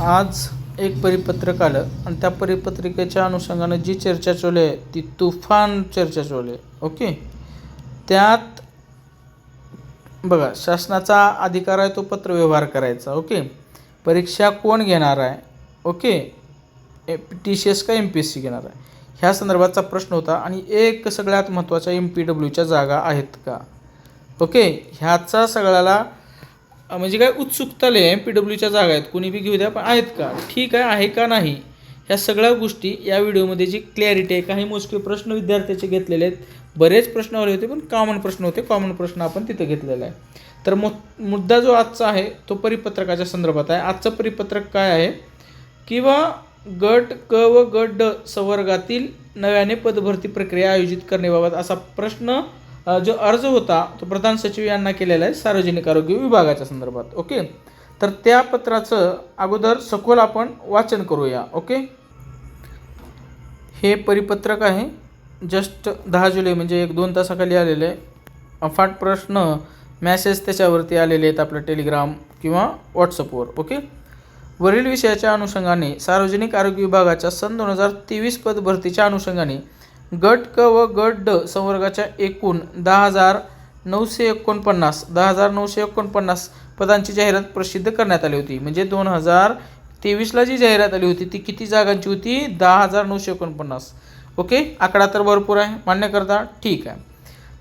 आज एक परिपत्रक आलं आणि त्या परिपत्रिकेच्या अनुषंगानं जी चर्चा चालू आहे ती तुफान चर्चा चालू आहे. ओके, त्यात बघा, शासनाचा अधिकार आहे तो पत्रव्यवहार करायचा. ओके, परीक्षा कोण घेणार आहे? ओके, TCS का MPSC घेणार आहे, ह्या संदर्भातचा प्रश्न होता. आणि एक सगळ्यात महत्त्वाच्या MPWच्या जागा आहेत का? ओके, ह्याचा सगळ्याला म्हणजे काय उत्सुकता लय MPWच्या जागा आहेत, कोणी बी घेऊ द्या, पण आहेत का? ठीक आहे का नाही, ह्या सगळ्या गोष्टी या व्हिडिओमध्ये जी क्लॅरिटी आहे. काही मोजके प्रश्न विद्यार्थ्याचे घेतलेले आहेत, बरेच प्रश्न आले होते पण कॉमन प्रश्न होते, कॉमन प्रश्न आपण तिथं घेतलेला आहे. तर मुद्दा जो आजचा आहे तो परिपत्रकाच्या संदर्भात आहे. आजचं परिपत्रक काय आहे किंवा गट क व गट ड संवर्गातील नव्याने पदभरती प्रक्रिया आयोजित करण्याबाबत असा प्रश्न जो अर्ज होता तो प्रधान सचिव यांना केलेला आहे सार्वजनिक आरोग्य विभागाच्या संदर्भात. ओके, तर त्या पत्राचं अगोदर सखोल आपण वाचन करूया. ओके, हे परिपत्रक आहे, जस्ट 10 जुलै म्हणजे 1-2 तासाखाली आलेले आहे. अफाट प्रश्न मॅसेज त्याच्यावरती आलेले आहेत आपल्या टेलिग्राम किंवा व्हॉट्सअपवर. ओके, वरील विषयाच्या अनुषंगाने सार्वजनिक आरोग्य विभागाच्या सन 2023 पदभरतीच्या अनुषंगाने गट क व गट ड संवर्गाच्या एकूण 10,949 पदांची जाहिरात प्रसिद्ध करण्यात आली होती. म्हणजे 2023ला जी जाहिरात आली होती ती किती जागांची होती? 10,949. ओके, आकडा तर भरपूर आहे, मान्य करता? ठीक आहे.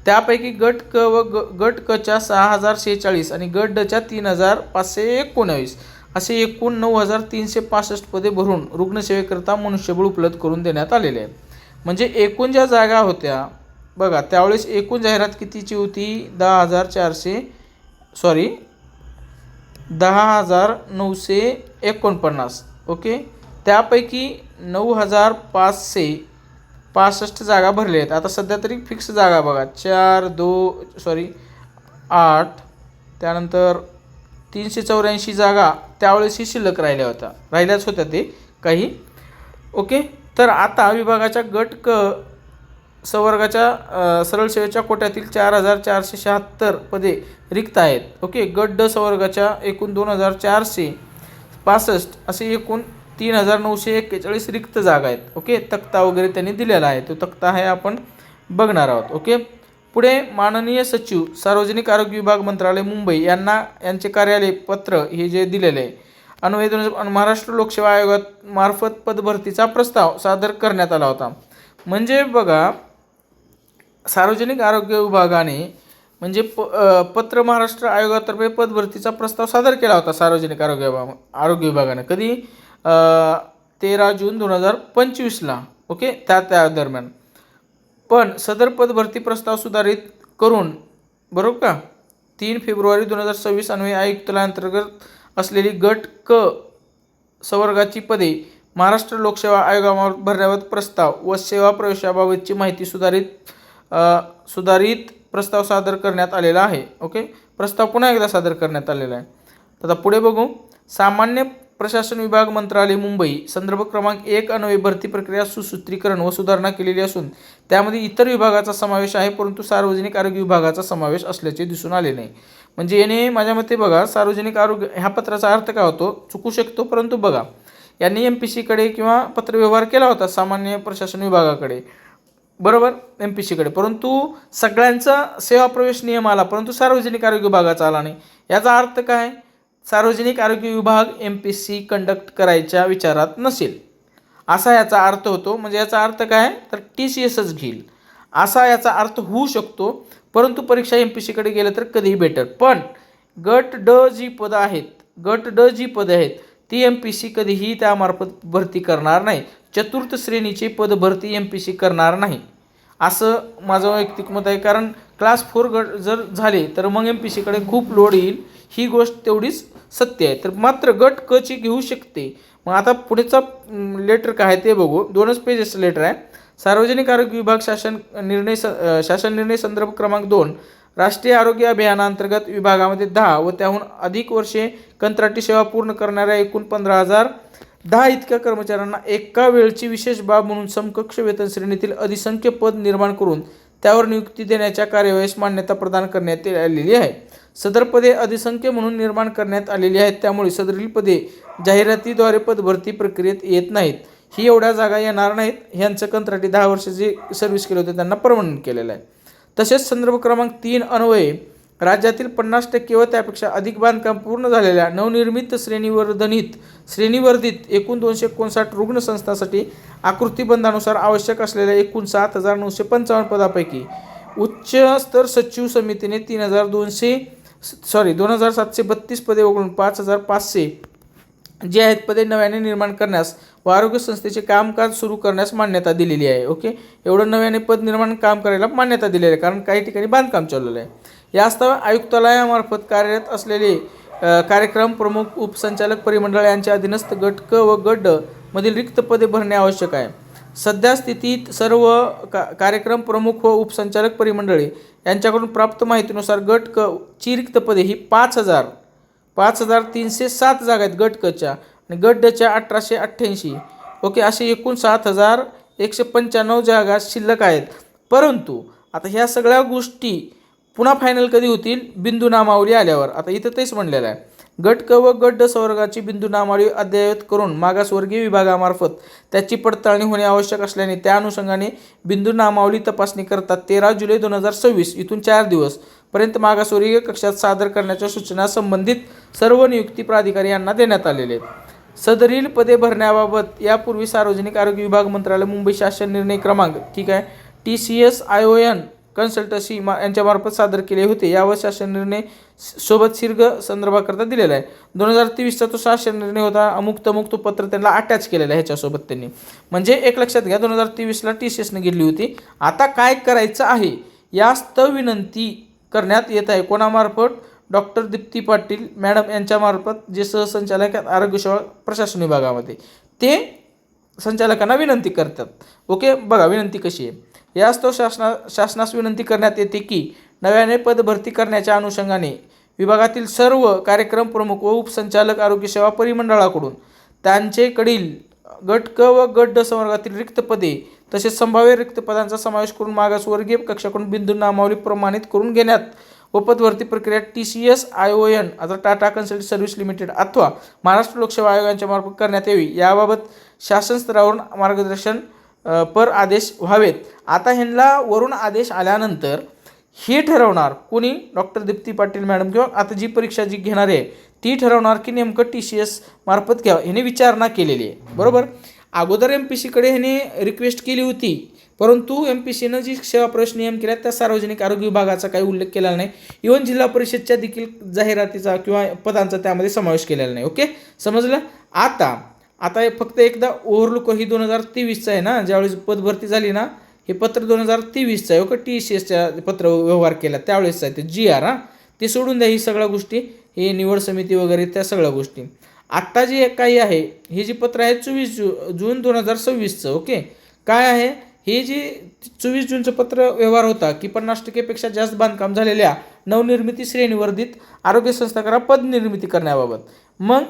त्यापैकी गट क व गट कच्या 6,046 आणि गट डच्या 3,519 असे एकूण 9,365 पदे भरून रुग्णसेवेकरता मनुष्यबळ उपलब्ध करून देण्यात आलेले आहे. म्हणजे एकूण ज्या जागा होत्या बघा, त्यावेळेस एकूण जाहिरात कितीची होती? 10,949. ओके, त्यापैकी 9,565 जागा भरल्या आहेत. आता सध्या तरी फिक्स जागा बघा, 8, त्यानंतर 384 जागा त्यावेळेसही शिल्लक राहिल्याच होत्या ते काही. ओके, तर आता विभागाच्या गट क संवर्गाच्या सरळ सेवेच्या कोट्यातील 4,476 पदे रिक्त आहेत. ओके, गट ड संवर्गाच्या एकूण 2,465 असे एकूण 3,941 रिक्त जागा आहेत. ओके, तक्ता वगैरे त्यांनी दिलेला आहे, तो तक्ता आहे आपण बघणार आहोत. ओके, पुढे माननीय सचिव सार्वजनिक आरोग्य विभाग मंत्रालय मुंबई यांना यांचे कार्यालय पत्र हे जे दिलेले आहे अन्वये महाराष्ट्र लोकसेवा आयोगात मार्फत पदभरतीचा प्रस्ताव सादर करण्यात आला होता. म्हणजे बघा, सार्वजनिक आरोग्य विभागाने म्हणजे पत्र महाराष्ट्र आयोगातर्फे पदभरतीचा प्रस्ताव सादर केला होता सार्वजनिक आरोग्य विभागाने. कधी? 13 जून 2025ला. ओके, त्या दरम्यान. पण सदर पदभरती प्रस्ताव सुधारित करून, बरोबर का, 3 फेब्रुवारी 2026 अन्वये आयुक्तालयाअंतर्गत असलेली गट क संवर्गाची पदे महाराष्ट्र लोकसेवा आयोगामार्फत भरण्याबाबत प्रस्ताव व सेवा प्रवेशाबाबतची माहिती सुधारित प्रस्ताव सादर करण्यात आलेला आहे. ओके, प्रस्ताव पुन्हा एकदा सादर करण्यात आलेला आहे. आता पुढे बघू. सामान्य प्रशासन विभाग मंत्रालय मुंबई संदर्भ क्रमांक 1 अन्वये भरती प्रक्रिया सुसूत्रीकरण व सुधारणा केलेली असून त्यामध्ये इतर विभागाचा समावेश आहे, परंतु सार्वजनिक आरोग्य विभागाचा समावेश असल्याचे दिसून आले नाही. म्हणजे याने माझ्या मते बघा, सार्वजनिक आरोग्य ह्या पत्राचा अर्थ काय होतो चुकू शकतो, परंतु बघा, यांनी MPSCकडे किंवा पत्रव्यवहार केला होता सामान्य प्रशासन विभागाकडे, बरोबर, MPSCकडे, परंतु सगळ्यांचा सेवा प्रवेश नियम आला, परंतु सार्वजनिक आरोग्य विभागाचा आला नाही. याचा अर्थ काय? सार्वजनिक आरोग्य विभाग MPSC कंडक्ट करायच्या विचारात नसेल, असा याचा अर्थ होतो. म्हणजे याचा अर्थ काय? तर TCSच घेईल असा याचा अर्थ होऊ शकतो. परंतु परीक्षा MPSCकडे गेलं तर कधीही बेटर. पण गट ड जी पदं आहेत ती MPSC कधीही त्यामार्फत भरती करणार नाही. चतुर्थ श्रेणीची पदभरती MPSC करणार नाही, असं माझं वैयक्तिक मत आहे. कारण क्लास 4 गट जर झाले तर मग MPSCकडे खूप लोड येईल, ही गोष्ट तेवढीच सत्य आहे. तर मात्र गट क ची घेऊ शकते. मग आता पुढेचा लेटर काय आहे ते बघू. 2च पेजेसचं लेटर आहे. सार्वजनिक आरोग्य विभाग शासन निर्णय संदर्भ क्रमांक 2 राष्ट्रीय आरोग्य अभियानांतर्गत विभागामध्ये 10 व त्याहून अधिक वर्षे कंत्राटी सेवा पूर्ण करणाऱ्या एकूण 15,010 इतक्या कर्मचाऱ्यांना एका वेळची विशेष बाब म्हणून समकक्ष वेतन श्रेणीतील अधिसंख्य पद निर्माण करून त्यावर नियुक्ती देण्याच्या कार्यवाहीस मान्यता प्रदान करण्यात आलेली आहे. सदर पदे अधिसंख्य म्हणून निर्माण करण्यात आलेली आहेत, त्यामुळे सदरील पदे जाहिरातीद्वारे पदभरती प्रक्रियेत येत नाहीत. ही एवढ्या जागा येणार नाहीत. ह्यांचं कंत्राटी 10 वर्ष जे सर्व्हिस केलं होतं त्यांना परमनंट केलेलं आहे. तसेच संदर्भ क्रमांक 3 अन्वये राज्यातील 50% व त्यापेक्षा अधिक बांधकाम पूर्ण झालेल्या नवनिर्मित श्रेणीवर्धित एकूण 259 रुग्णसंस्थांसाठी आकृतीबंधानुसार आवश्यक असलेल्या एकूण 7,955 पदापैकी उच्च स्तर सचिव समितीने 2,732 पदे वगळून 5,500 जे आहेत पदे नव्याने निर्माण करण्यास व आरोग्य संस्थेचे कामकाज सुरू करण्यास मान्यता दिलेली आहे. ओके, एवढं नव्याने पद निर्माण काम करायला मान्यता दिलेली आहे, कारण काही ठिकाणी बांधकाम चाललेलं आहे. यास्तव आयुक्तालयामार्फत कार्यरत असलेले कार्यक्रम प्रमुख, उपसंचालक परिमंडळ यांच्या अधीनस्थ गट क व गट ड मधील रिक्त पदे भरणे आवश्यक आहे. सध्या स्थितीत सर्व कार्यक्रम प्रमुख व उपसंचालक परिमंडळे यांच्याकडून प्राप्त माहितीनुसार गट क ची रिक्त पदे ही 5,307 जागा आहेत गट कच्या, आणि गट डच्या 1,888. ओके, असे एकूण 7,195 जागा शिल्लक आहेत. परंतु आता ह्या सगळ्या गोष्टी पुन्हा फायनल कधी होतील? बिंदू नामावली आल्यावर. आता इथं तेच म्हणलेलं आहे, गट क व गट ड संवर्गाची बिंदू नामावली अद्ययावत करून मागासवर्गीय विभागामार्फत त्याची पडताळणी होणे आवश्यक असल्याने त्या अनुषंगाने बिंदू नामावली तपासणी करता 13 जुलै 2026 इथून 4 दिवस पर्यंत मागासवर्गीय कक्षात सादर करण्याच्या सूचना संबंधित सर्व नियुक्ती प्राधिकारी यांना देण्यात आलेले आहेत. सदरील पदे भरण्याबाबत यापूर्वी सार्वजनिक आरोग्य विभाग मंत्रालय मुंबई शासन निर्णय क्रमांक TCS ION कन्सल्टन्सी यांच्यामार्फत सादर केले होते. यावर शासन निर्णय सोबत शिर्ग संदर्भाकरता दिलेला आहे. 2023चा तो शासन निर्णय होता. अमुक तो पत्र त्यांना अटॅच केलेला आहे ह्याच्यासोबत त्यांनी. म्हणजे एक लक्षात घ्या, 2023ला TCSने घेतली होती. आता काय करायचं आहे यास्तव विनंती करण्यात येत आहे. कोणामार्फत? डॉक्टर दीप्ती पाटील मॅडम यांच्यामार्फत, जे सहसंचालक आहेत आरोग्यसेवा प्रशासन विभागामध्ये, ते संचालकांना विनंती करतात. ओके, बघा विनंती कशी आहे. यास्तव शासनास विनंती करण्यात येते की नव्याने पदभरती करण्याच्या अनुषंगाने विभागातील सर्व कार्यक्रम प्रमुख व उपसंचालक आरोग्यसेवा परिमंडळाकडून त्यांचेकडील गट क व गट ड संवर्गातील रिक्त पदे तसेच संभाव्य रिक्त पदांचा समावेश करून मागासवर्गीय कक्षाकडून बिंदू नामावली प्रमाणित करून घेण्यात व पदभरती प्रक्रिया TCS ION आता टाटा कन्सल्ट सर्व्हिस लिमिटेड अथवा महाराष्ट्र लोकसेवा आयोग यांच्या मार्फत करण्यात यावी, याबाबत शासन स्तरावरून मार्गदर्शन पर आदेश व्हावेत. आता ह्यांना वरून आदेश आल्यानंतर हे ठरवणार कोणी? डॉक्टर दीप्ती पाटील मॅडम, किंवा आता जी परीक्षा जी घेणार आहे ती ठरवणार की नेमकं TCS मार्फत घ्यावं. ह्याने विचारणा केलेली आहे, बरोबर. अगोदर MPCकडे ह्याने रिक्वेस्ट केली होती, परंतु MPCनं जी सेवा प्रवेश नियम केला त्या सार्वजनिक आरोग्य विभागाचा काही उल्लेख केलेला नाही. इव्हन जिल्हा परिषदच्या देखील जाहिरातीचा किंवा पदांचा त्यामध्ये समावेश केलेला नाही. ओके, समजलं. आता फक्त एकदा ओव्हरलुक, ही 2023चं आहे ना, ज्यावेळेस पदभरती झाली ना, हे पत्र 2023चं आहे. ओके, TCSच्या पत्र व्यवहार केला त्यावेळेसचं आहे ते GR. ते सोडून द्या ही सगळ्या गोष्टी, हे निवड समिती वगैरे त्या सगळ्या गोष्टी. आत्ता जे काही आहे हे जे पत्र आहे 24 जून 2026चं. ओके, काय आहे हे जे 24 जूनचं पत्र व्यवहार होता की 50%पेक्षा जास्त बांधकाम झालेल्या नवनिर्मिती श्रेणीवर्धित आरोग्य संस्था करा पदनिर्मिती करण्याबाबत. मग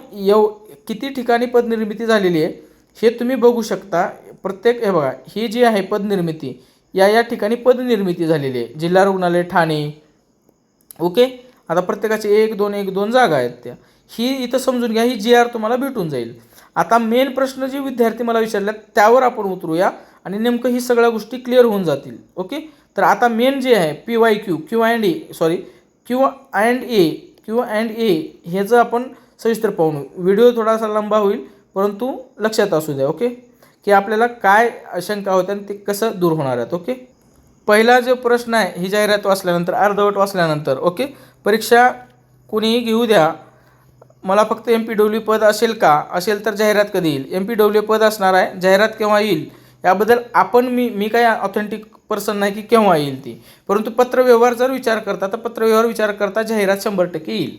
किती ठिकाणी पदनिर्मिती झालेली आहे हे तुम्ही बघू शकता. प्रत्येक हे बघा, ही जी आहे पदनिर्मिती या ठिकाणी पदनिर्मिती झालेली आहे. जिल्हा रुग्णालय ठाणे. ओके, आता प्रत्येकाचे 1-2 जागा आहेत त्या. ही इथं समजून घ्या, ही GR तुम्हाला भेटून जाईल. आता मेन प्रश्न जे विद्यार्थी मला विचारले त्यावर आपण उतरूया आणि नेमकं ही सगळ्या गोष्टी क्लिअर होऊन जातील. ओके, तर आता मेन जे आहे Q&A ह्याचं आपण सविस्तर पाहू. व्हिडिओ थोडासा लंबा होईल, परंतु लक्षात असू द्या. ओके, की आपल्याला काय शंका होत्या आणि ते कसं दूर होणार आहेत. ओके, पहिला जो प्रश्न आहे ही जाहिरात वाचल्यानंतर, अर्धवट वाचल्यानंतर, ओके, परीक्षा कुणीही घेऊ द्या, मला फक्त MPW पद असेल का? असेल तर जाहिरात कधी येईल? MPW पद असणार आहे, जाहिरात केव्हा येईल याबद्दल आपण मी काही ऑथेंटिक पर्सन नाही की केव्हा येईल ती. परंतु पत्रव्यवहार जर विचार करता तर पत्रव्यवहार विचार करता जाहिरात 100% येईल,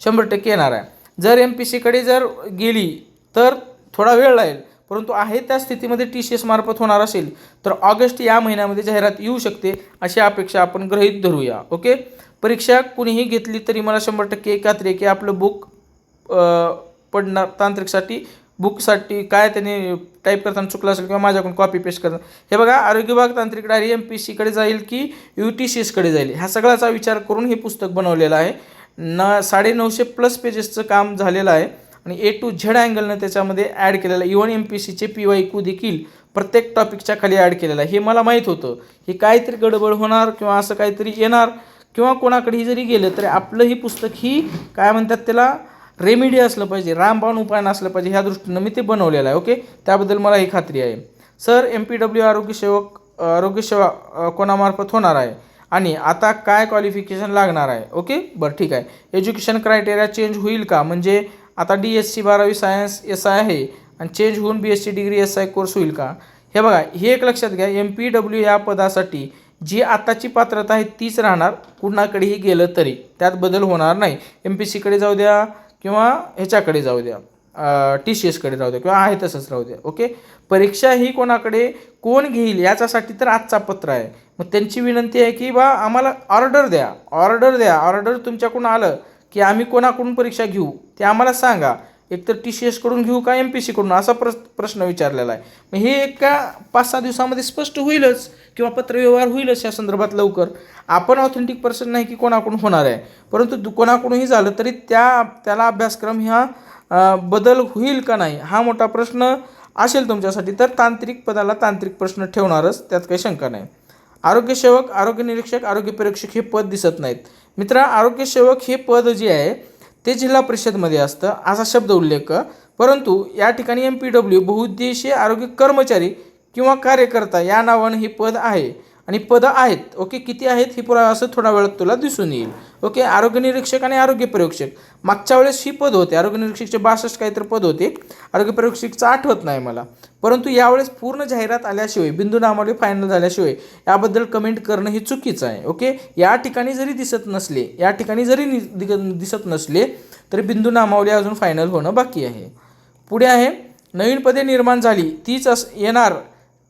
100% येणार आहे. जर MPCकडे जर गेली तर थोडा वेळ लागेल, परंतु आहे त्या स्थितीमध्ये TCS मार्फत होणार असेल तर ऑगस्ट या महिन्यामध्ये जाहिरात येऊ शकते अशी अपेक्षा आपण गृहीत धरूया. ओके, परीक्षा कुणीही घेतली तरी मला 100% खात्री आहे की आपलं बुक पडणार. तांत्रिकसाठी बुकसाठी काय त्यांनी टाईप करताना चुकलं असेल किंवा माझ्याकडून कॉपी पेस्ट करताना, हे बघा, आरोग्य विभाग तांत्रिक डायरी MPCकडे जाईल की UTCSकडे जाईल ह्या सगळ्याचा विचार करून हे पुस्तक बनवलेलं आहे. 950+ पेजेसचं काम झालेलं आहे आणि A to Z अँगलनं त्याच्यामध्ये ॲड केलेलं आहे. इव्हन MPSCचे PYQ देखील प्रत्येक टॉपिकच्या खाली ॲड केलेलं आहे. हे मला माहीत होतं हे काहीतरी गडबड होणार किंवा असं काहीतरी येणार किंवा कोणाकडेही जरी गेलं तरी आपलं ही पुस्तक ही काय म्हणतात त्याला रेमेडी असलं पाहिजे, रामबाण उपाय नसलं पाहिजे, ह्या दृष्टीनं मी ते बनवलेलं आहे. ओके, त्याबद्दल मला ही खात्री आहे. सर MPW आरोग्यसेवा कोणामार्फत होणार आहे आणि आता काय क्वालिफिकेशन लागणार आहे? ओके, बरं ठीक आहे. एज्युकेशन क्रायटेरिया चेंज होईल का? म्हणजे आता DSC 12वी सायन्स SI आहे आणि चेंज होऊन BSc डिग्री SI कोर्स होईल का? हे बघा, हे एक लक्षात घ्या, MPW या पदासाठी जी आताची पात्रता आहे तीच राहणार, कुणाकडेही गेलं तरी त्यात बदल होणार नाही. MPSCकडे जाऊ द्या किंवा ह्याच्याकडे जाऊ द्या, TCSकडे राहू द्या किंवा आहे तसंच राहू द्या. ओके, परीक्षा ही कोणाकडे कोण घेईल याच्यासाठी तर आजचा पत्र आहे. मग त्यांची विनंती आहे की बा आम्हाला ऑर्डर द्या. ऑर्डर तुमच्याकडून आलं की आम्ही कोणाकडून परीक्षा घेऊ ते आम्हाला सांगा. एकतर TCSकडून घेऊ का MPSCकडून, असा प्रश्न विचारलेला आहे. मग हे एका 5-6 दिवसामध्ये स्पष्ट होईलच किंवा पत्रव्यवहार होईलच या संदर्भात लवकर. आपण ऑथेंटिक पर्सन नाही की कोणाकडून होणार आहे, परंतु कोणाकडूनही झालं तरी त्याला अभ्यासक्रम ह्या बदल होईल का नाही हा मोठा प्रश्न असेल तुमच्यासाठी. तर तांत्रिक पदाला तांत्रिक प्रश्न ठेवणारच, त्यात काही शंका नाही. आरोग्यसेवक, आरोग्य निरीक्षक, आरोग्य परीक्षक हे पद दिसत नाहीत. मित्रा, आरोग्यसेवक हे पद जे आहे ते जिल्हा परिषदमध्ये असतं असा शब्द उल्लेख, परंतु या ठिकाणी MPW बहुउद्देशीय आरोग्य कर्मचारी किंवा कार्यकर्ता या नावानं हे पद आहे आणि पदं आहेत. ओके, किती आहेत हे पुरा असं थोडा वेळात तुला दिसून येईल. ओके, आरोग्य निरीक्षक आणि आरोग्य परीक्षक मागच्या वेळेस ही पद होते. आरोग्य निरीक्षकचे 62 काहीतरी पद होते, आरोग्य परीक्षकचं आठवत नाही मला. परंतु यावेळेस पूर्ण जाहिरात आल्याशिवाय, बिंदू नामावली फायनल झाल्याशिवाय याबद्दल कमेंट करणं हे चुकीचं आहे. ओके, या ठिकाणी जरी दिसत नसले तरी बिंदू नामावली अजून फायनल होणं बाकी आहे. पुढे आहे, नवीन पदे निर्माण झाली तीच येणार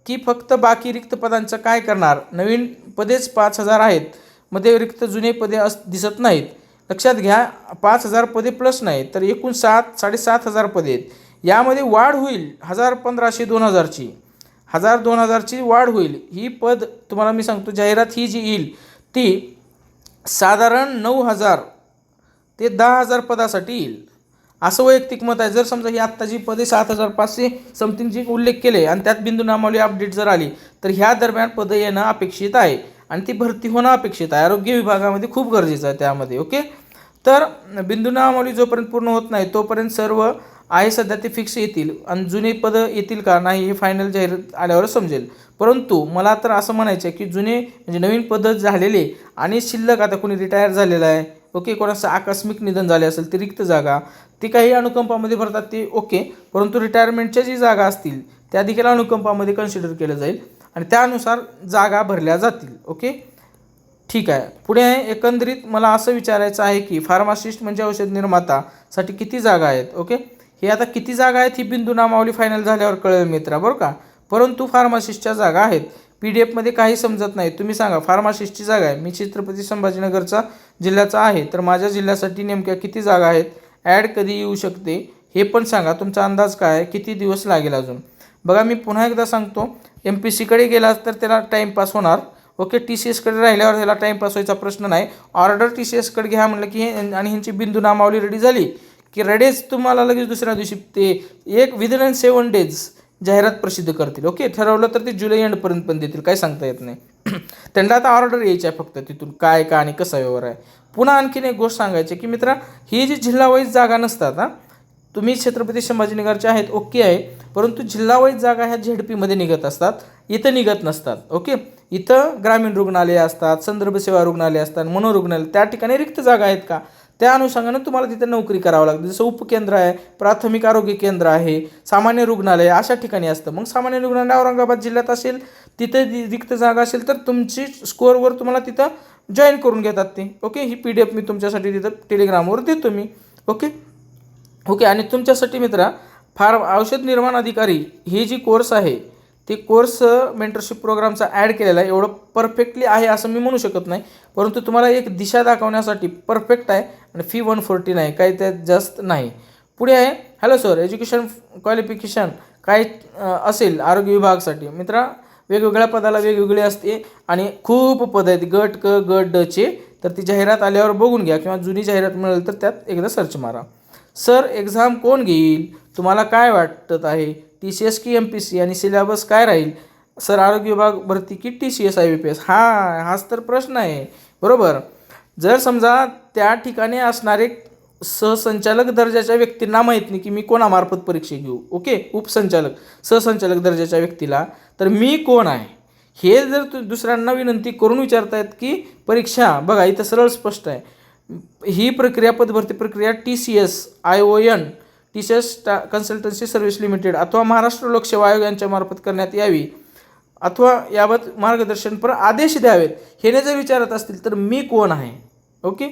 की फक्त बाकी रिक्त पदांचं काय करणार? नवीन पदेच 5000 आहेत, मध्ये रिक्त जुने पदे दिसत नाहीत. लक्षात घ्या, 5000 पदे प्लस नाही तर एकूण 7,500 पदे आहेत. यामध्ये वाढ होईल 1000, 1500, 2000ची 1000-2000ची वाढ होईल. ही पद तुम्हाला मी सांगतो, जाहिरात ही जी येईल ती साधारण 9000 ते 10000 पदासाठी येईल असं वैयक्तिक मत आहे. जर समजा ही आत्ता जी पदे 7500 समथिंग जी उल्लेख केले आणि त्यात बिंदू नामावली अपडेट जर आली तर ह्या दरम्यान पदं येणं अपेक्षित आहे आणि ती भरती होणं अपेक्षित आहे. आरोग्य विभागामध्ये खूप गरजेचं आहे त्यामध्ये. ओके, तर बिंदू नामावली जोपर्यंत पूर्ण होत नाही तोपर्यंत सर्व आहे सध्या ते फिक्स येतील आणि जुने पदं येतील का नाही हे फायनल जाहिरात आल्यावर समजेल. परंतु मला तर असं म्हणायचं आहे की जुने म्हणजे नवीन पदं झालेले आणि शिल्लक, आता कोणी रिटायर झालेलं आहे, ओके, कोणाचं आकस्मिक निधन झाले असेल ती रिक्त जागा ती काही अनुकंपामध्ये भरतात ते ओके, परंतु रिटायरमेंटच्या जी जागा असतील त्या देखील अनुकंपामध्ये कन्सिडर केलं जाईल आणि त्यानुसार जागा भरल्या जातील. ओके, ठीक आहे. पुढे एकंदरीत मला असं विचारायचं आहे की फार्मासिस्ट म्हणजे औषध निर्मातासाठी किती जागा आहेत? ओके, हे आता किती जागा आहेत ही बिंदू नामावली फायनल झाल्यावर कळेल मित्रा, बरं का. परंतु फार्मासिस्टच्या जागा आहेत. PDF काही समजत नाही, तुम्ही सांगा. फार्मासिस्टची जागा आहे, मी छत्रपती संभाजीनगरचा जिल्ह्याचा आहे तर माझ्या जिल्ह्यासाठी नेमक्या किती जागा आहेत, ॲड कधी येऊ शकते हे पण सांगा. तुमचा अंदाज काय आहे, किती दिवस लागेल अजून? बघा, मी पुन्हा एकदा सांगतो, MPSCकडे गेला तर त्याला टाईमपास होणार. ओके, TCSकडे राहिल्यावर त्याला टाईमपास व्हायचा प्रश्न नाही. ऑर्डर TCSकडे घ्या म्हणलं की आणि ह्यांची बिंदू नामावली रेडी झाली की रेडीच तुम्हाला लगेच दुसऱ्या दिवशी ते विदिन 7 days जाहिरात प्रसिद्ध करतील. ओके, ठरवलं तर ते जुलै एंडपर्यंत पण देतील, काय सांगता येत नाही. त्यांना आता ऑर्डर यायची आहे फक्त तिथून काय का आणि कसा व्यवहार आहे. पुन्हा आणखीन एक गोष्ट सांगायची की मित्रा, ही जी जिल्हावाईज जागा नसतात, तुम्ही छत्रपती संभाजीनगरचे आहेत ओके आहे, परंतु जिल्हावाईज जागा ह्या ZPमध्ये निघत असतात, इथं निघत नसतात. ओके, इथं ग्रामीण रुग्णालय असतात, संदर्भ सेवा रुग्णालय असतात, मनोरुग्णालय, त्या ठिकाणी रिक्त जागा आहेत का त्या अनुषंगानं तुम्हाला तिथं नोकरी करावं लागते. जसं उपकेंद्र आहे, प्राथमिक आरोग्य केंद्र आहे, सामान्य रुग्णालय अशा ठिकाणी असतं. मग सामान्य रुग्णालय औरंगाबाद जिल्ह्यात असेल, तिथं रिक्त जागा असेल तर तुमची स्कोअरवर तुम्हाला तिथं जॉईन करून घेतात ते. ओके, ही PDF मी तुमच्यासाठी तिथं टेलिग्रामवर देतो मी. ओके, आणि तुमच्यासाठी मित्रा औषध निर्माण अधिकारी ही जी कोर्स आहे ते कोर्स मेंटरशिप प्रोग्रामचा ॲड केलेला आहे. एवढं परफेक्टली आहे असं मी म्हणू शकत नाही, परंतु तुम्हाला एक दिशा दाखवण्यासाठी परफेक्ट आहे आणि फी 140 आहे, काही त्यात जास्त नाही. पुढे आहे, हॅलो सर, एज्युकेशन क्वालिफिकेशन काय असेल आरोग्य विभागासाठी? मित्रा, वेगवेगळ्या पदाला वेगवेगळे असते आणि खूप पद आहेत. गट क गट ड चे तर ती जाहिरात आल्यावर बघून घ्या किंवा जुनी जाहिरात मिळेल तर त्यात एकदा सर्च मारा. सर एक्झाम कोण घेईल, तुम्हाला काय वाटत आहे, TCS की MPC आणि सिलेबस काय राहील, सर आरोग्य विभाग भरती की TCS IBPS, हाच तर प्रश्न आहे. बरोबर. जर समजा त्या ठिकाणी असणारे सहसंचालक दर्जाच्या व्यक्तींना माहीत नाही की मी कोणामार्फत परीक्षा घेऊ, ओके, उपसंचालक सहसंचालक दर्जाच्या व्यक्तीला, तर मी कोण आहे हे जर दुसऱ्यांना विनंती करून विचारतायत की परीक्षा, बघा इथं सरळ स्पष्ट आहे, ही प्रक्रिया पदभरती प्रक्रिया TCS ION TCS consultancy service limited अथवा महाराष्ट्र लोकसेवा आयोग यांच्या मार्फत करण्यात यावी अथवा याबाबत मार्गदर्शनपर आदेश द्यावेत, हे जर विचारत असतील तर मी कोण आहे. ओके,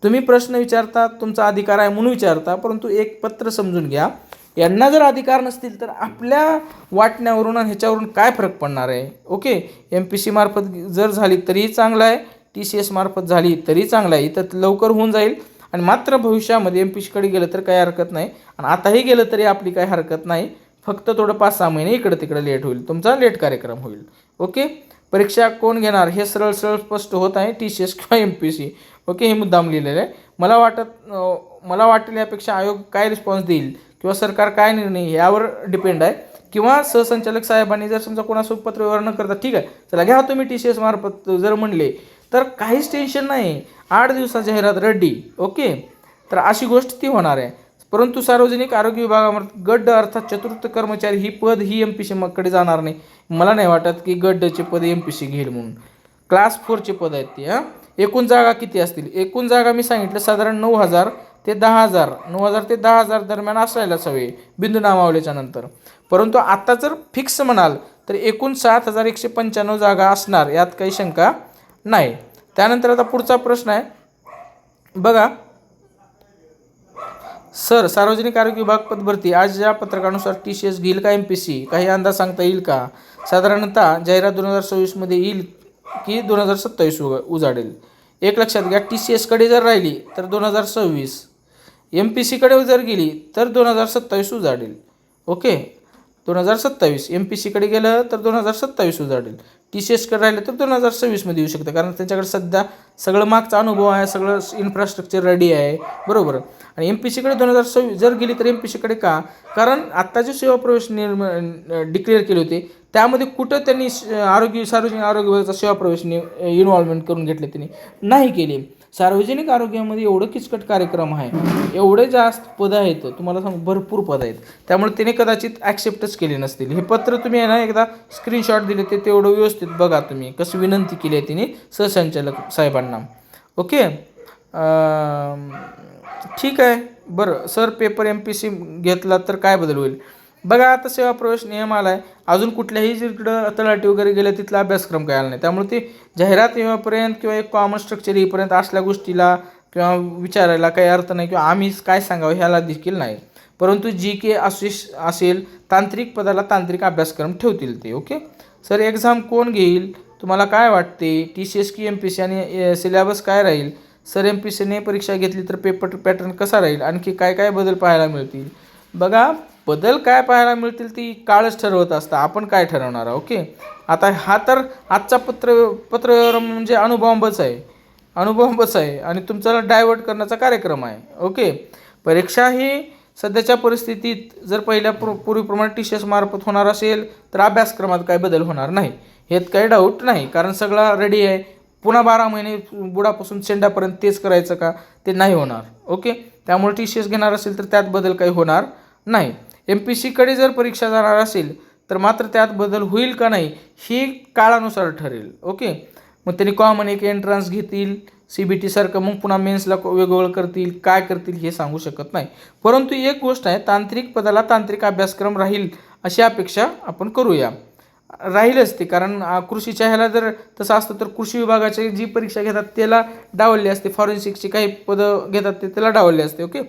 तुम्ही प्रश्न विचारता, तुमचा अधिकार आहे म्हणून विचारता, परंतु एक पत्र समजून घ्या, यांना जर अधिकार नसतील तर आपल्या वाटण्यावरून आणि ह्याच्यावरून काय फरक पडणार आहे. ओके, MPC मार्फत जर झाली तरीही चांगलं आहे, TCS मार्फत झाली तरी चांगलं आहे, इथं लवकर होऊन जाईल आणि मात्र भविष्यामध्ये MPCकडे गेलं तर काही हरकत नाही आणि आताही गेलं तरी आपली काही हरकत नाही, फक्त थोडं 5-6 महिने इकडं तिकडं लेट होईल, तुमचा लेट कार्यक्रम होईल. ओके, परीक्षा कोण घेणार हे सरळ स्पष्ट होत आहे, TCS किंवा MPC. ओके, हे मुद्दाम लिहिलेलं आहे. मला वाटेल यापेक्षा आयोग काय रिस्पॉन्स देईल किंवा सरकार काय निर्णय यावर डिपेंड आहे, किंवा सहसंचालक साहेबांनी जर समजा कोणासोबत पत्र व्यवहार न करता ठीक आहे चला घ्या तुम्ही TCS मार्फत जर म्हणले तर काहीच टेन्शन नाही, 8 दिवसात जाहिरात रेडी. ओके, तर अशी गोष्ट ती होणार आहे. परंतु सार्वजनिक आरोग्य विभागामध्ये गट अर्थात चतुर्थ कर्मचारी ही पद ही MPC कडे जाणार नाही. मला नाही वाटत की गटचे पद MPC घेईल म्हणून. क्लास 4चे पद आहेत ती. एकूण जागा किती असतील, एकूण जागा मी सांगितलं साधारण 9,000 ते 10,000 दरम्यान असायलाच हवे बिंदू नामावलीच्या नंतर. परंतु आता जर फिक्स म्हणाल तर एकूण 7,195 जागा असणार, यात काही शंका नाही. त्यानंतर आता पुढचा प्रश्न आहे बघा, सर सार्वजनिक आरोग्य विभाग पदभरती आज या पत्रकानुसार TCS घेईल का MPC, काही अंदाज सांगता येईल का, साधारणतः जाहिरात 2026 मध्ये येईल की 2027 उजाडेल. एक लक्षात घ्या, TCS कडे जर राहिली तर 2026, MPC कडे जर गेली तर 2027 उजाडेल. ओके, 2027 MPC कडे गेलं तर 2027 उजाडेल, TCS कडे राहिलं तर 2026 मध्ये येऊ शकतं, कारण त्यांच्याकडे सध्या सगळं मागचा अनुभव आहे, सगळं इन्फ्रास्ट्रक्चर रेडी आहे. बरोबर. आणि MPC कडे 2026 जर गेली तर MPC कडे का, कारण आत्ता जे सेवा प्रवेश डिक्लेअर केले होते त्यामध्ये कुठं त्यांनी सार्वजनिक आरोग्य विभागाचा सेवा प्रवेश इन्व्हॉल्वमेंट करून घेतले, त्यांनी नाही केले. सार्वजनिक आरोग्यामध्ये एवढं किचकट कार्यक्रम आहे, एवढे जास्त पदं आहेत, तुम्हाला सांगू भरपूर पदं आहेत, त्यामुळे त्याने कदाचित ॲक्सेप्टच केले नसतील. हे पत्र तुम्ही आहे ना एकदा स्क्रीनशॉट दिले ते तेवढं व्यवस्थित बघा तुम्ही कशी विनंती केली आहे तिने सहसंचालक साहेबांना. ओके, ठीक आहे. बरं सर, पेपर MPC घेतला तर काय बदल होईल, बघा आता सेवा प्रवेश नियम आला आहे, अजून कुठल्याही जिकडं तलाठी वगैरे गेले तिथला अभ्यासक्रम काय आला नाही, त्यामुळे ते जाहिरात येईपर्यंत किंवा एक कॉमन स्ट्रक्चर येईपर्यंत असल्या गोष्टीला किंवा विचारायला काही अर्थ नाही किंवा आम्ही काय सांगावं ह्याला देखील नाही. परंतु GK असेल तांत्रिक पदाला तांत्रिक अभ्यासक्रम ठेवतील ते. ओके, सर एक्झाम कोण घेईल, तुम्हाला काय वाटते, TCS की MPC आणि सिलेबस काय राहील, सर MPCने परीक्षा घेतली तर पेपर पॅटर्न कसा राहील, आणखी काय काय बदल पाहायला मिळतील. बघा, बदल काय पाहायला मिळतील ती काळच ठरवत असतं, आपण काय ठरवणार. ओके, आता हा तर आजचा पत्र म्हणजे अणुबॉम्बच आहे आणि तुमचा डायव्हर्ट करण्याचा कार्यक्रम आहे. ओके, परीक्षा ही सध्याच्या परिस्थितीत जर पहिल्या पूर्वीप्रमाणे TCS मार्फत होणार असेल तर अभ्यासक्रमात काही बदल होणार नाही, हेत काही डाऊट नाही, कारण सगळा रेडी आहे. पुन्हा 12 महिने बुडापासून शेंडापर्यंत तेच करायचं का, ते नाही होणार. ओके, त्यामुळे TCS घेणार असेल तर त्यात बदल काही होणार नाही. MPC कडे जर परीक्षा जाणार असेल तर मात्र त्यात बदल होईल का नाही ही काळानुसार ठरेल. ओके, मग त्यांनी कॉमन एक एंट्रन्स घेतील CBT सारखं, मग पुन्हा मेन्सला वेगवेगळं करतील, काय करतील हे सांगू शकत नाही. परंतु एक गोष्ट आहे, तांत्रिक पदाला तांत्रिक अभ्यासक्रम राहील अशी अपेक्षा आपण करूया. राहीलच ते, कारण कृषीच्या ह्याला जर तसं असतं तर कृषी विभागाची जी परीक्षा घेतात त्याला डावलली असते, फॉरेन्सिकची काही पदं घेतात ते त्याला डावलले असते. ओके,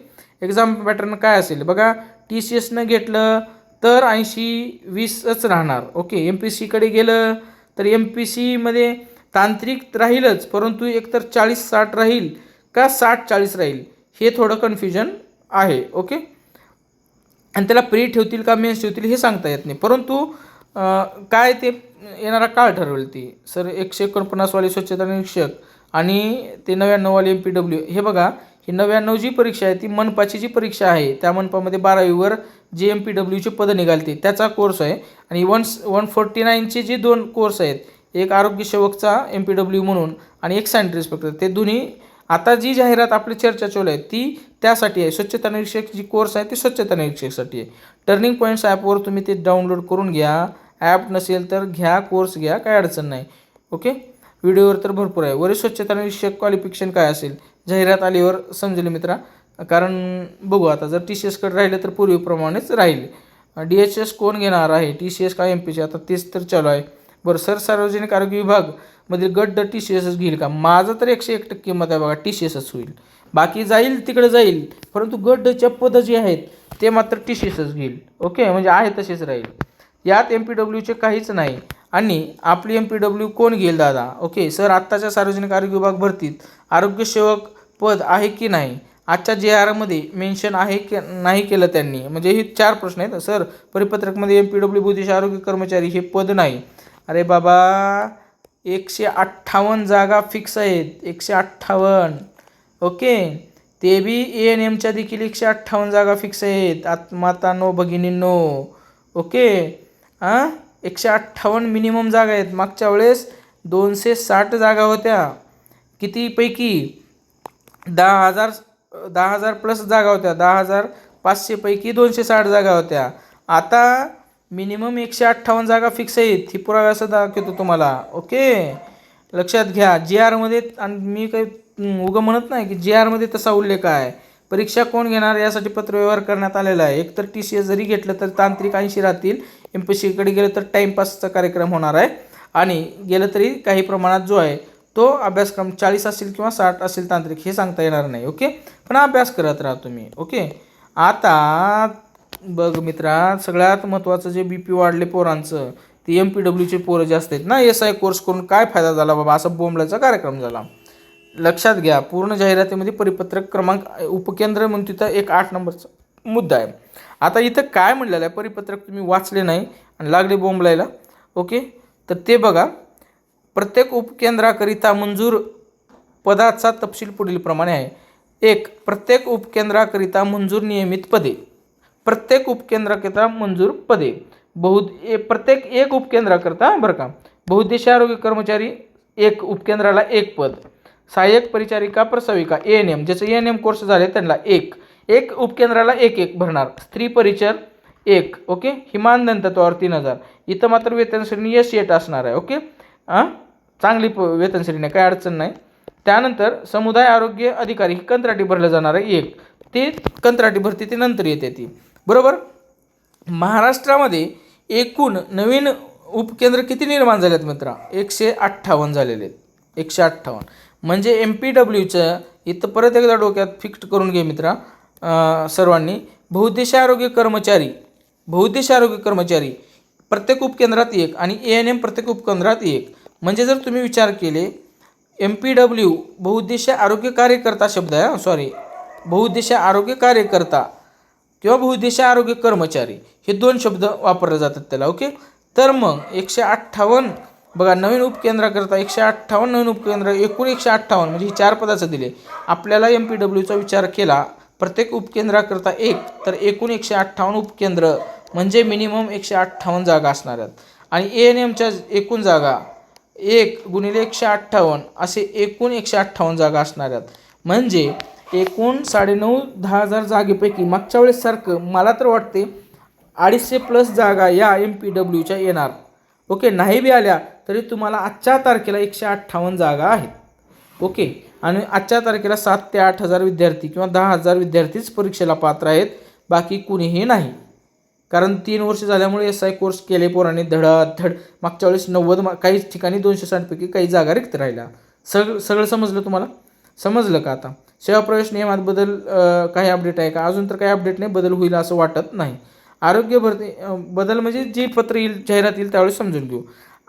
एक्झाम पॅटर्न काय असेल बघा, TCSनं घेतलं तर 80-20च राहणार. ओके, MPC कडे गेलं तर MPC मध्ये तांत्रिक राहीलच, परंतु एकतर 40-60 राहील का 60-40 राहील हे थोडं कन्फ्युजन आहे. ओके, आणि त्याला प्री ठेवतील का मेन्स ठेवतील हे सांगता येत नाही, परंतु काय ते येणारा काळ ठरवेल ती. सर 149 वाली स्वच्छता निरीक्षक आणि ते 99 वाली MPW हे बघा, ही 99 जी परीक्षा आहे ती मनपाची जी परीक्षा आहे त्या मनपामध्ये 12वीवर जे MPWची पदं निघालते त्याचा कोर्स आहे. आणि 149चे जे 2 कोर्स आहेत, एक आरोग्य सेवकचा MPW म्हणून आणि एक सॅनिटरी इन्स्पेक्टर, ते दोन्ही आता जी जाहिरात आपली चर्चा चालू आहे ती त्यासाठी आहे. स्वच्छता निरीक्षक जी कोर्स आहे ती स्वच्छता निरीक्षकसाठी आहे. टर्निंग पॉईंट्स ॲपवर तुम्ही ते डाउनलोड करून घ्या. ॲप नसेल तर घ्या, कोर्स घ्या, काय अडचण नाही. ओके, व्हिडिओवर तर भरपूर आहे. वरील स्वच्छता निरीक्षक क्वालिफिकेशन काय असेल जाहिरात आल्यावर समजेल मित्रा. कारण बघू आता जर TCS कडे राहिलं तर पूर्वीप्रमाणेच राहील. DHS कोण घेणार आहे, TCS का MPC, आता तेच तर चालू आहे. बरं सर, सार्वजनिक आरोग्य विभाग मधील गट TCSच घेईल का? माझं तर 101% मत आहे बघा, TCSच होईल. बाकी जाईल तिकडे जाईल, परंतु गटच्या पदं जी आहेत ते मात्र TCSच घेईल. ओके, म्हणजे आहे तसेच राहील. यात MPWचे काहीच नाही. आणि आपली MPW कोण घेईल दादा? ओके सर, आत्ताच्या सार्वजनिक आरोग्य विभाग भरतीत आरोग्य सेवक पद आहे की नाही? आजच्या JR मध्ये मेन्शन आहे की नाही केलं त्यांनी, म्हणजे हे 4 प्रश्न आहेत. सर, परिपत्रकमध्ये MPW बुद्धिश आरोग्य कर्मचारी हे पद नाही. अरे बाबा, 158 जागा फिक्स आहेत, 158. ओके, ते बी ANMच्या देखील 158 जागा फिक्स आहेत मातांनो भगिनींनो. ओके, 158 मिनिमम जागा आहेत. मागच्या वेळेस 260 जागा होत्या. कितीपैकी? 10,000 प्लस जागा होत्या. 10,500 पैकी 260 जागा होत्या. आता मिनिमम 158 जागा फिक्स आहेत. ही पुरावा असं दाखवतो तुम्हाला. ओके, लक्षात घ्या. JR मध्ये, आणि मी काही उगं म्हणत नाही की JR मध्ये तसा उल्लेख आहे. परीक्षा कोण घेणार यासाठी पत्रव्यवहार करण्यात आलेला आहे. एकतर TCS जरी घेतलं तर तांत्रिक 80 राहतील, MPSC कडे गेलं तर टाईमपासचा कार्यक्रम होणार आहे, आणि गेलं तरी काही प्रमाणात जो आहे तो अभ्यासक्रम 40 असेल किंवा 60 असेल तांत्रिक, हे सांगता येणार नाही. ओके, पण अभ्यास करत राहा तुम्ही. ओके, आता बघ मित्रा, सगळ्यात महत्त्वाचं जे BP वाढले पोरांचं, ते MPWचे पोरं जास्त आहेत ना. SI कोर्स करून काय फायदा झाला बाबा, असा बोंबलाचा कार्यक्रम झाला. लक्षात घ्या, पूर्ण जाहिरातीमध्ये परिपत्रक क्रमांक उपकेंद्र म्हणून तिथं एक 8 नंबरचा मुद्दा आहे. आता इथं काय म्हणलेलं आहे, परिपत्रक तुम्ही वाचले नाही आणि लागले बोंबलायला. ओके, तर ते बघा. प्रत्येक उपकेंद्राकरिता मंजूर पदाचा तपशील पुढीलप्रमाणे आहे. 1. प्रत्येक उपकेंद्राकरिता मंजूर नियमित पदे. प्रत्येक उपकेंद्राकरिता मंजूर पदे. प्रत्येक एक उपकेंद्राकरिता बरं का. बहुउद्देशीय आरोग्य कर्मचारी 1 उपकेंद्राला 1 पद. सहाय्यक परिचारिका प्रसविका ANM, ज्याचं ANM कोर्स झाले त्यांना 1 उपकेंद्राला 1 भरणार. स्त्री परिचर 1. ओके, हिमानदन तत्वावर 3,000. इथं मात्र वेतन श्रेणी S8 असणार आहे. ओके, चांगली वेतन श्रेणी आहे, काय अडचण नाही. त्यानंतर समुदाय आरोग्य अधिकारी ही कंत्राटी भरलं जाणार आहे 1. ते कंत्राटी भरती ती नंतर येते ती, बरोबर. महाराष्ट्रामध्ये एकूण नवीन उपकेंद्र किती निर्माण झालेत मित्रा? 158 झालेले आहेत. 158 म्हणजे MPWचं इथं परत एकदा डोक्यात फिक्स करून घे मित्रा सर्वांनी. बहुउद्देशीय आरोग्य कर्मचारी प्रत्येक उपकेंद्रात 1 आणि ANM प्रत्येक उपकेंद्रात 1. म्हणजे जर तुम्ही विचार केले, MPW बहुउद्देशीय आरोग्य कार्यकर्ता शब्द आहे, बहुउद्देशीय आरोग्य कार्यकर्ता किंवा बहुउद्देशीय आरोग्य कर्मचारी हे 2 शब्द वापरले जातात त्याला. ओके, तर मग 158 बघा, नवीन उपकेंद्राकरता 158 नवीन उपकेंद्र, एकूण 158 म्हणजे 4 पदाचं दिले. आपल्याला MPWचा विचार केला प्रत्येक उपकेंद्राकरता 1, तर एकूण 158 उपकेंद्र म्हणजे मिनिमम 158 जागा असणार आहेत. आणि ANMच्या एकूण जागा 1 गुणिले 158 असे एकूण 158 जागा असणार आहेत. म्हणजे एकूण 9,500-10,000 जागेपैकी मागच्या वेळेस सारखं मला तर वाटते 250 प्लस जागा या MPWच्या येणार. ओके, नाही बी आल्या तरी तुम्हाला आजच्या तारखेला 158 जागा आहेत. ओके, आणि आजच्या तारखेला 7,000 ते 8,000 विद्यार्थी किंवा 10,000 विद्यार्थीच परीक्षेला पात्र आहेत, बाकी कुणीही नाही. कारण 3 वर्ष झाल्यामुळे SI कोर्स केले पोरांनी धडाधड. मागच्या वेळेस 90, काही ठिकाणी 260 पैकी काही जागा रिक्त राहिल्या. सगळं समजलं तुम्हाला? समजलं का आता? सेवा प्रवेश नियमात बदल काही अपडेट आहे का? अजून तर काही अपडेट नाही, बदल होईल असं वाटत नाही. आरोग्य भरती बदल म्हणजे जे पत्र येईल, जाहिरात येईल त्यावेळेस समजून घेऊ.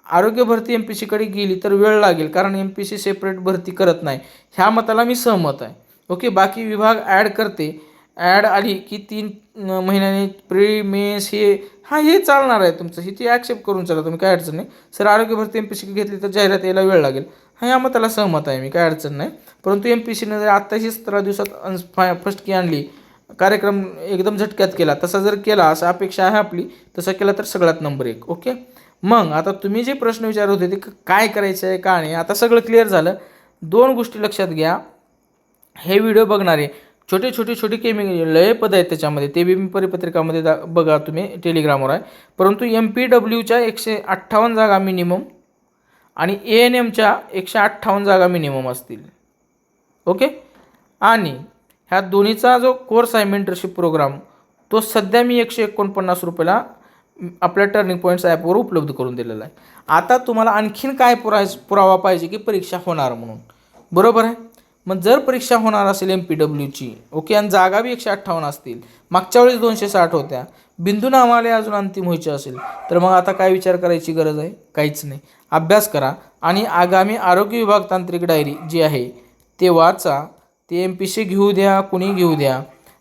आरोग्य भरती MPSC कडे गेली तर वेळ लागेल, कारण MPSC सेपरेट भरती करत नाही. ह्या मताला मी सहमत आहे. ओके, बाकी विभाग ॲड करते. ॲड आली की 3 महिन्याने प्री मेन्स हे चालणार आहे तुमचं, हे ती ॲक्सेप्ट करून चला तुम्ही, काय अडचण नाही. सर, आरोग्य भरती MPSC घेतली तर जाहिरात यायला वेळ लागेल. हां, या मताला सहमत आहे मी, काय अडचण नाही. परंतु MPSCने जर आत्ताशी 17 दिवसात फर्स्ट की आणली, कार्यक्रम एकदम झटक्यात केला, तसा जर केला असं अपेक्षा आहे आपली, तसं केला तर सगळ्यात नंबर 1. ओके. मग आता तुम्ही जे प्रश्न विचारत होते ते काय करायचं आहे का नाही, आता सगळं क्लिअर झालं. 2 गोष्टी लक्षात घ्या. हे व्हिडिओ बघणारे छोटे लय पद आहेत त्याच्यामध्ये, ते बी मी परिपत्रकामध्ये बघा तुम्ही, टेलिग्रामवर आहे. परंतु MPWच्या 158 जागा मिनिमम आणि ANMच्या 158 जागा मिनिमम असतील. ओके. आणि ह्या दोन्हीचा जो कोर्स आहे मेंटरशिप प्रोग्राम, तो सध्या मी 149 रुपयाला आपल्या टर्निंग पॉईंट्स ॲपवर उपलब्ध करून दिलेला आहे. आता तुम्हाला आणखीन काय पुरावा पाहिजे की परीक्षा होणार म्हणून, बरोबर आहे. मग जर परीक्षा होणार असेल MPWची, ओके, आणि जागा बी 158 असतील, मागच्या वेळेस 260 होत्या, बिंदू नामाले अजून अंतिम व्हायचे असेल, तर मग आता काय विचार करायची गरज आहे? काहीच नाही. अभ्यास करा आणि आगामी आरोग्य विभाग तांत्रिक डायरी जी आहे ते वाचा. ते MPSC घेऊ द्या, कुणी घेऊ द्या,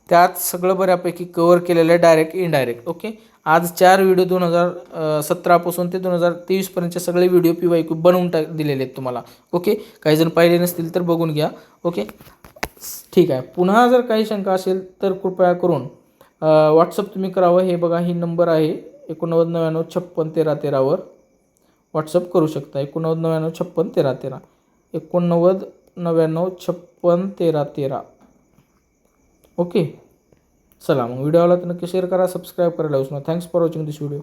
त्यात सगळं बऱ्यापैकी कवर केलेलं आहे, डायरेक्ट इनडायरेक्ट. ओके. आज 4 व्हिडिओ 2017 ते 2023पर्यंतचे सगळे व्हिडिओ PYQ बनवून दिलेले आहेत तुम्हाला. ओके. काही जण पाहिले नसतील तर बघून घ्या. ओके. ठीक आहे. पुन्हा जर काही शंका असेल तर कृपया करून व्हॉट्सअप तुम्ही करावं. हे बघा, ही नंबर आहे 8999561313 वर व्हॉट्सअप करू शकता. 8999561313 8999561313. ओके. चला मग व्हिडिओ आवडला तर नक्की शेअर करा, सबस्क्राईब करायला विसरू नका. Thanks for watching this video.